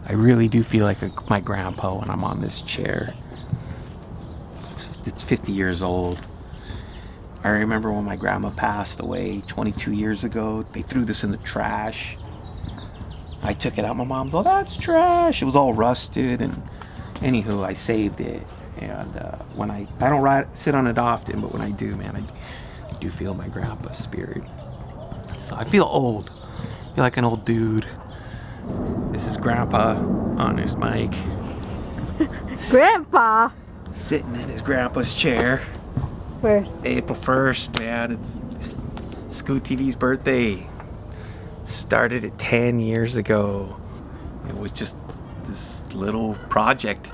I really do feel like my grandpa when I'm on this chair. It's 50 years old. I remember when my grandma passed away 22 years ago, they threw this in the trash. I took it out. My mom's, oh, that's trash. It was all rusted. And anywho, I saved it. And when I don't sit on it often, but when I do, man, I do feel my grandpa's spirit. So I feel old. I feel like an old dude. This is Grandpa on his mic. Grandpa? Sitting in his grandpa's chair. Where? April 1st, man. It's Scoot TV's birthday. Started it 10 years ago. It was just this little project.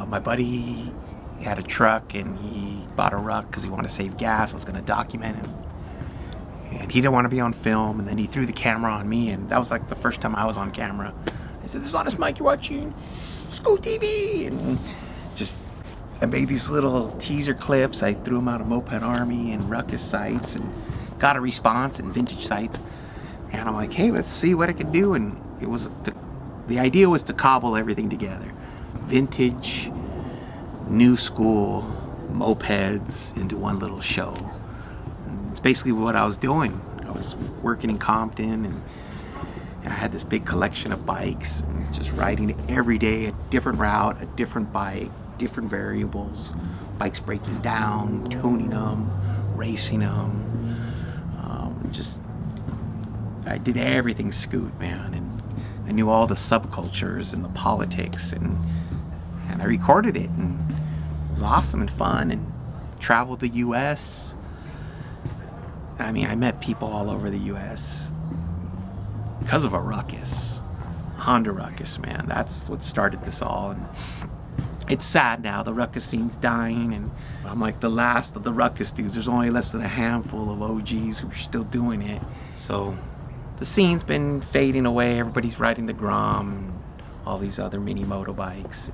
My buddy had a truck and he bought a ruck because he wanted to save gas. I was going to document him. And he didn't want to be on film. And then he threw the camera on me. And that was like the first time I was on camera. I said, this is Honest Mike, you're watching Scoot TV. And I made these little teaser clips. I threw them out of Moped Army and Ruckus sites and got a response and vintage sites. And I'm like, hey, let's see what I can do. And it was the idea was to cobble everything together. Vintage, new school, mopeds into one little show. And it's basically what I was doing. I was working in Compton and I had this big collection of bikes and just riding every day a different route, a different bike, different variables, bikes breaking down, tuning them, racing them. I did everything Scoot, man, and I knew all the subcultures and the politics, and I recorded it, and it was awesome and fun, and traveled the U.S. I mean, I met people all over the U.S. because of a Ruckus, Honda Ruckus, man. That's what started this all, and it's sad now. The Ruckus scene's dying, and I'm like the last of the Ruckus dudes. There's only less than a handful of OGs who are still doing it. So the scene's been fading away. Everybody's riding the Grom, all these other mini motorbikes.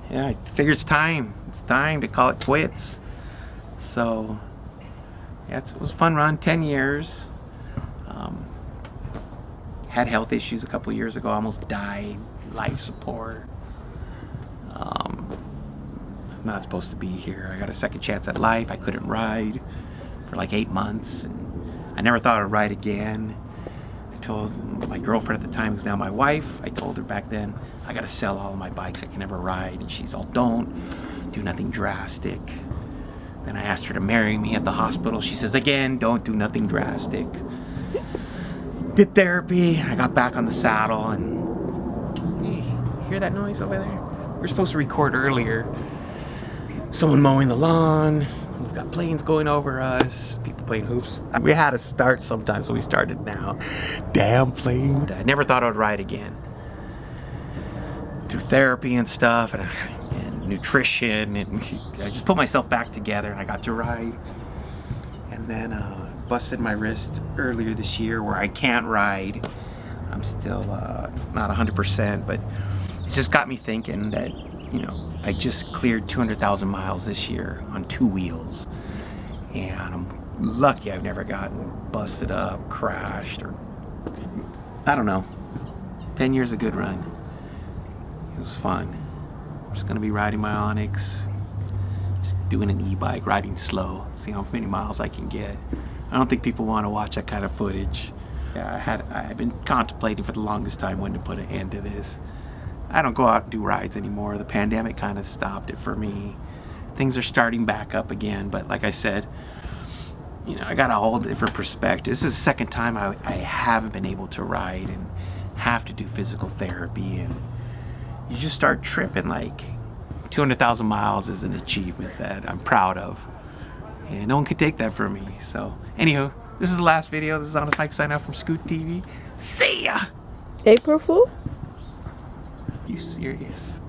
Yeah, I figure it's time. It's time to call it quits. So yeah, it was a fun run, 10 years. Had health issues a couple years ago, almost died, life support. I'm not supposed to be here. I got a second chance at life. I couldn't ride for like 8 months. And I never thought I'd ride again. I told my girlfriend at the time, who's now my wife, I told her back then, I gotta sell all of my bikes. I can never ride. And she's all, don't do nothing drastic. Then I asked her to marry me at the hospital. She says, again, don't do nothing drastic. Did therapy. I got back on the saddle and hey, hear that noise over there? We're supposed to record earlier. Someone mowing the lawn. We've got planes going over us. People playing hoops. We had to start sometimes, so we started now. Damn plane. I never thought I'd ride again. Through therapy and stuff and nutrition, and I just put myself back together and I got to ride. And then busted my wrist earlier this year where I can't ride. I'm still not 100%, but it just got me thinking that, you know, I just cleared 200,000 miles this year on 2 wheels. And I'm lucky I've never gotten busted up, crashed, or I don't know. 10 years a good run. It was fun. I'm just gonna be riding my Onyx, just doing an e-bike, riding slow, seeing how many miles I can get. I don't think people want to watch that kind of footage. Yeah, I've been contemplating for the longest time when to put an end to this. I don't go out and do rides anymore. The pandemic kind of stopped it for me. Things are starting back up again, but like I said, you know, I got a whole different perspective. This is the second time I haven't been able to ride and have to do physical therapy, and you just start tripping. Like 200,000 miles is an achievement that I'm proud of, and no one could take that from me. So anywho, this is the last video. This is Honest Mike signing off from Scoot TV. See ya! April Fool? You serious?